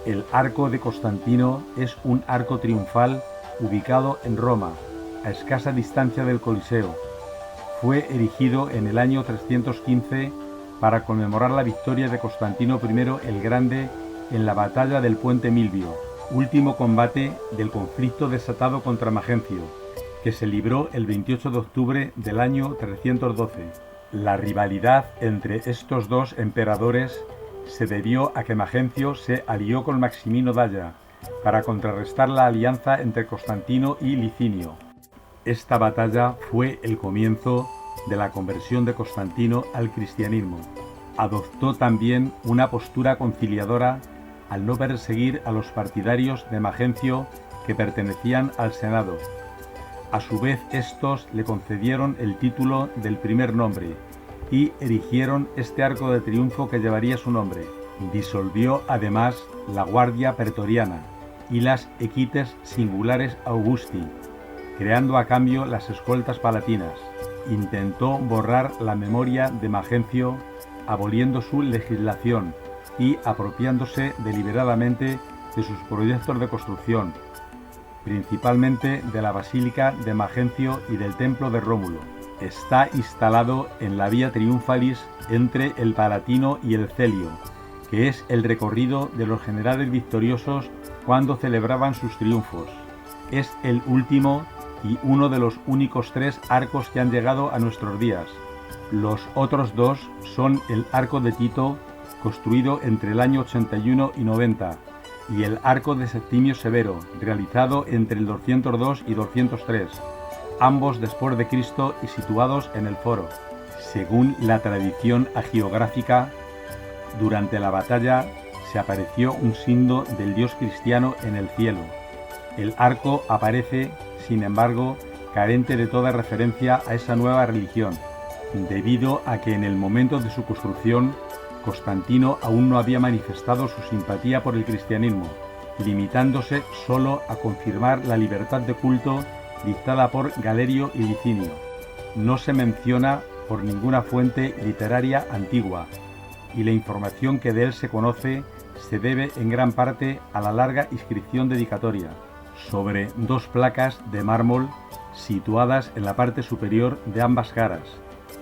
El Arco de Constantino es un arco triunfal ubicado en Roma, a escasa distancia del Coliseo. Fue erigido en el año 315 para conmemorar la victoria de Constantino I el Grande en la batalla del Puente Milvio, último combate del conflicto desatado contra Magencio, que se libró el 28 de octubre del año 312. La rivalidad entre estos dos emperadores se debió a que Magencio se alió con Maximino Daia para contrarrestar la alianza entre Constantino y Licinio. Esta batalla fue el comienzo de la conversión de Constantino al cristianismo. Adoptó también una postura conciliadora al no perseguir a los partidarios de Magencio que pertenecían al Senado. A su vez, estos le concedieron el título del primer nombre y erigieron este arco de triunfo que llevaría su nombre. Disolvió además la guardia pretoriana y las equites singulares Augusti, creando a cambio las escoltas palatinas. Intentó borrar la memoria de Magencio, aboliendo su legislación y apropiándose deliberadamente de sus proyectos de construcción, principalmente de la Basílica de Magencio y del Templo de Rómulo. Está instalado en la Vía Triumphalis entre el Palatino y el Celio, que es el recorrido de los generales victoriosos cuando celebraban sus triunfos. Es el último y uno de los únicos 3 arcos que han llegado a nuestros días. Los otros 2 son el Arco de Tito, construido entre el año 81 y 90, y el Arco de Septimio Severo, realizado entre el 202 y 203, ambos después de Cristo y situados en el Foro. Según la tradición hagiográfica, durante la batalla se apareció un signo del dios cristiano en el cielo. El arco aparece, sin embargo, carente de toda referencia a esa nueva religión, debido a que en el momento de su construcción, Constantino aún no había manifestado su simpatía por el cristianismo, limitándose solo a confirmar la libertad de culto dictada por Galerio y Licinio. No se menciona por ninguna fuente literaria antigua, y la información que de él se conoce se debe en gran parte a la larga inscripción dedicatoria, sobre 2 placas de mármol situadas en la parte superior de ambas caras,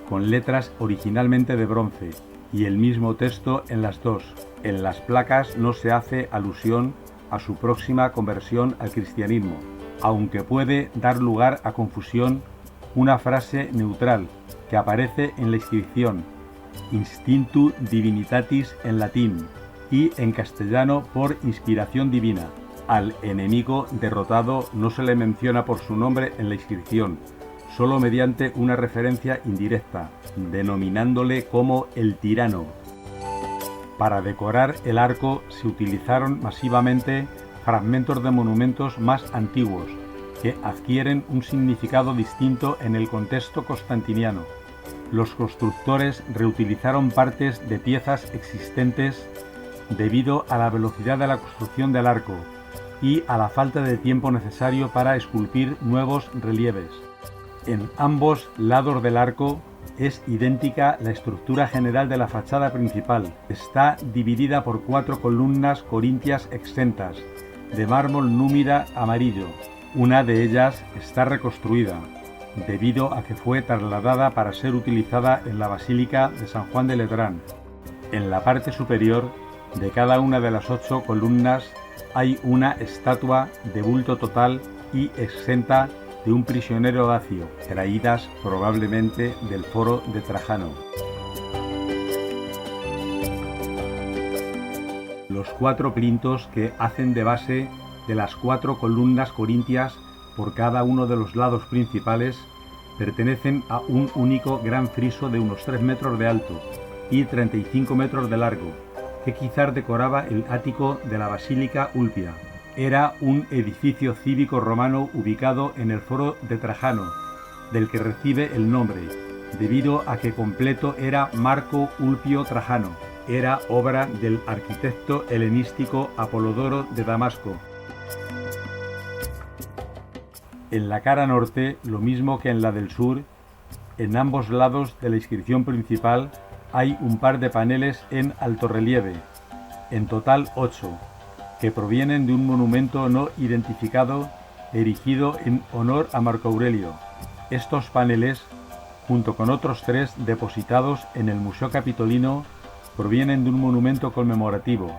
con letras originalmente de bronce, y el mismo texto en las 2. En las placas no se hace alusión a su próxima conversión al cristianismo, aunque puede dar lugar a confusión una frase neutral que aparece en la inscripción, Instintu Divinitatis en latín, y en castellano por inspiración divina. Al enemigo derrotado no se le menciona por su nombre en la inscripción, solo mediante una referencia indirecta, denominándole como el tirano. Para decorar el arco se utilizaron masivamente fragmentos de monumentos más antiguos, que adquieren un significado distinto en el contexto constantiniano. Los constructores reutilizaron partes de piezas existentes debido a la velocidad de la construcción del arco y a la falta de tiempo necesario para esculpir nuevos relieves. En ambos lados del arco es idéntica la estructura general de la fachada principal. Está dividida por 4 columnas corintias exentas, de mármol númida amarillo. Una de ellas está reconstruida, debido a que fue trasladada para ser utilizada en la Basílica de San Juan de Letrán. En la parte superior de cada una de las 8 columnas hay una estatua de bulto total y exenta de un prisionero dacio, traídas probablemente del Foro de Trajano. Los 4 plintos que hacen de base de las 4 columnas corintias por cada uno de los lados principales pertenecen a un único gran friso de unos 3 metros de alto y 35 metros de largo, que quizás decoraba el ático de la Basílica Ulpia. Era un edificio cívico romano ubicado en el Foro de Trajano, del que recibe el nombre, debido a que completo era Marco Ulpio Trajano. Era obra del arquitecto helenístico Apolodoro de Damasco. En la cara norte, lo mismo que en la del sur, en ambos lados de la inscripción principal hay un par de paneles en altorrelieve, en total 8, que provienen de un monumento no identificado erigido en honor a Marco Aurelio. Estos paneles, junto con otros 3 depositados en el Museo Capitolino, provienen de un monumento conmemorativo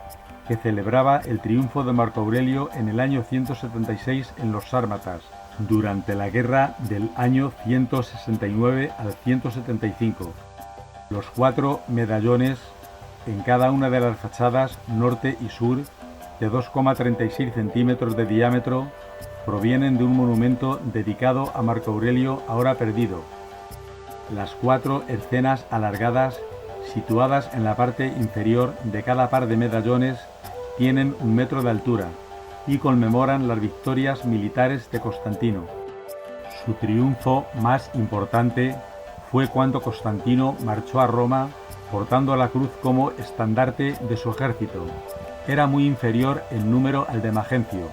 que celebraba el triunfo de Marco Aurelio en el año 176 en los Sármatas, durante la guerra del año 169 al 175. Los 4 medallones en cada una de las fachadas norte y sur, de 2,36 centímetros de diámetro, provienen de un monumento dedicado a Marco Aurelio, ahora perdido. Las 4 escenas alargadas, situadas en la parte inferior de cada par de medallones, tienen 1 metro de altura y conmemoran las victorias militares de Constantino. Su triunfo más importante fue cuando Constantino marchó a Roma portando la cruz como estandarte de su ejército. Era muy inferior en número al de Magencio.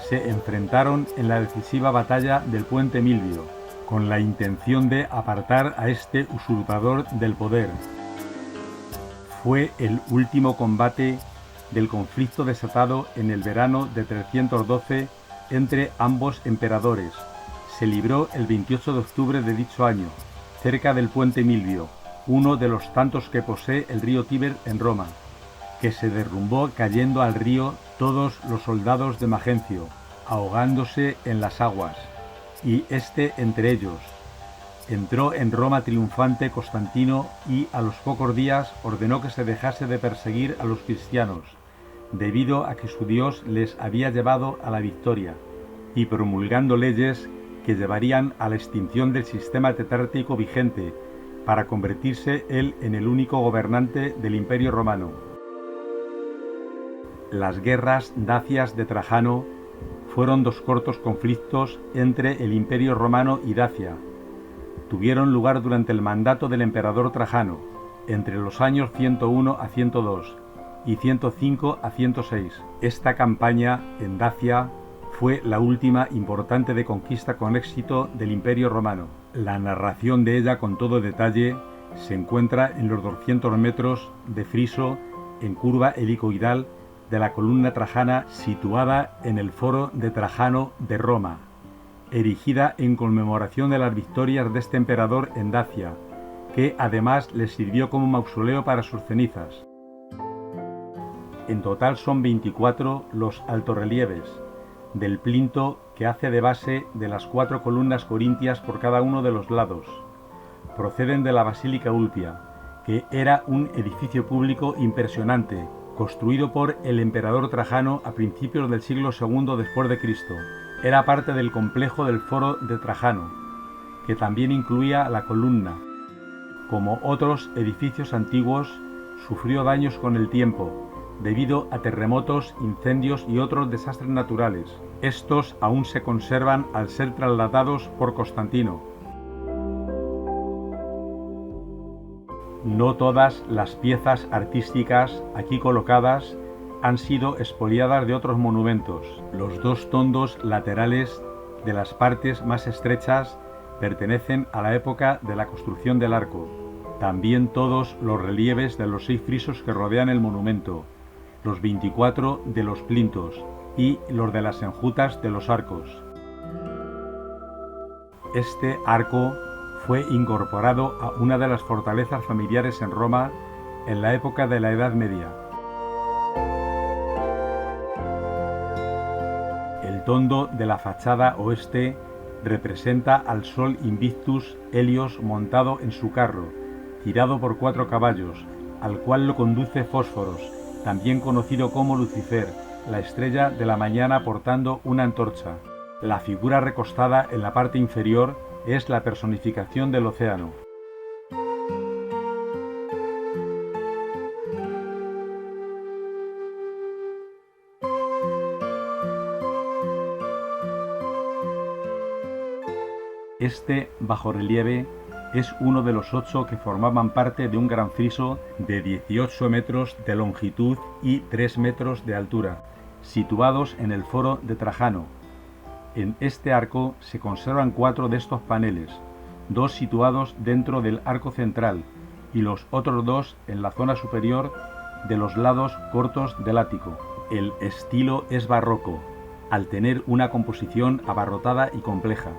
Se enfrentaron en la decisiva batalla del Puente Milvio, con la intención de apartar a este usurpador del poder. Fue el último combate del conflicto desatado en el verano de 312 entre ambos emperadores. Se libró el 28 de octubre de dicho año, cerca del Puente Milvio, uno de los tantos que posee el río Tíber en Roma, que se derrumbó cayendo al río todos los soldados de Magencio, ahogándose en las aguas, y este entre ellos. Entró en Roma triunfante Constantino y a los pocos días ordenó que se dejase de perseguir a los cristianos, debido a que su Dios les había llevado a la victoria, y promulgando leyes que llevarían a la extinción del sistema tetrárquico vigente, para convertirse él en el único gobernante del Imperio Romano. Las guerras dacias de Trajano fueron 2 cortos conflictos entre el Imperio Romano y Dacia. Tuvieron lugar durante el mandato del emperador Trajano, entre los años 101 a 102 y 105 a 106. Esta campaña en Dacia fue la última importante de conquista con éxito del Imperio Romano. La narración de ella con todo detalle se encuentra en los 200 metros de friso en curva helicoidal de la columna trajana situada en el Foro de Trajano de Roma, erigida en conmemoración de las victorias de este emperador en Dacia, que además le sirvió como mausoleo para sus cenizas. En total son 24 los altorrelieves del plinto que hace de base de las 4 columnas corintias por cada uno de los lados. Proceden de la Basílica Ulpia, que era un edificio público impresionante, construido por el emperador Trajano a principios del siglo II después de Cristo. Era parte del complejo del Foro de Trajano, que también incluía la columna. Como otros edificios antiguos, sufrió daños con el tiempo, debido a terremotos, incendios y otros desastres naturales. Estos aún se conservan al ser trasladados por Constantino. No todas las piezas artísticas aquí colocadas han sido expoliadas de otros monumentos. Los 2 tondos laterales de las partes más estrechas pertenecen a la época de la construcción del arco. También todos los relieves de los 6 frisos que rodean el monumento, los 24 de los plintos y los de las enjutas de los arcos. Este arco fue incorporado a una de las fortalezas familiares en Roma en la época de la Edad Media. El tondo de la fachada oeste representa al Sol Invictus Helios montado en su carro, tirado por 4 caballos, al cual lo conduce Fósforos, también conocido como Lucifer, la estrella de la mañana portando una antorcha. La figura recostada en la parte inferior es la personificación del océano. Este bajorrelieve es uno de los 8 que formaban parte de un gran friso de 18 metros de longitud y 3 metros de altura, situados en el Foro de Trajano. En este arco se conservan 4 de estos paneles, 2 situados dentro del arco central y los otros 2 en la zona superior de los lados cortos del ático. El estilo es barroco, al tener una composición abarrotada y compleja.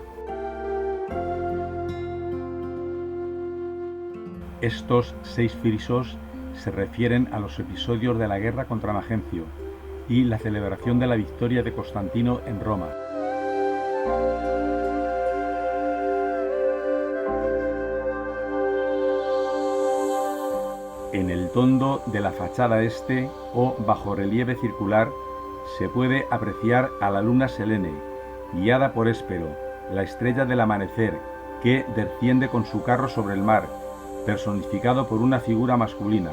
Estos 6 frisos se refieren a los episodios de la guerra contra Magencio y la celebración de la victoria de Constantino en Roma. En el tondo de la fachada este o bajorrelieve circular se puede apreciar a la luna Selene, guiada por Héspero, la estrella del amanecer, que desciende con su carro sobre el mar, personificado por una figura masculina.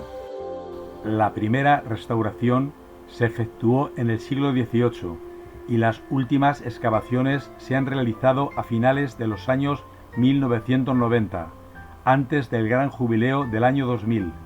La primera restauración se efectuó en el siglo XVIII y las últimas excavaciones se han realizado a finales de los años 1990, antes del gran jubileo del año 2000.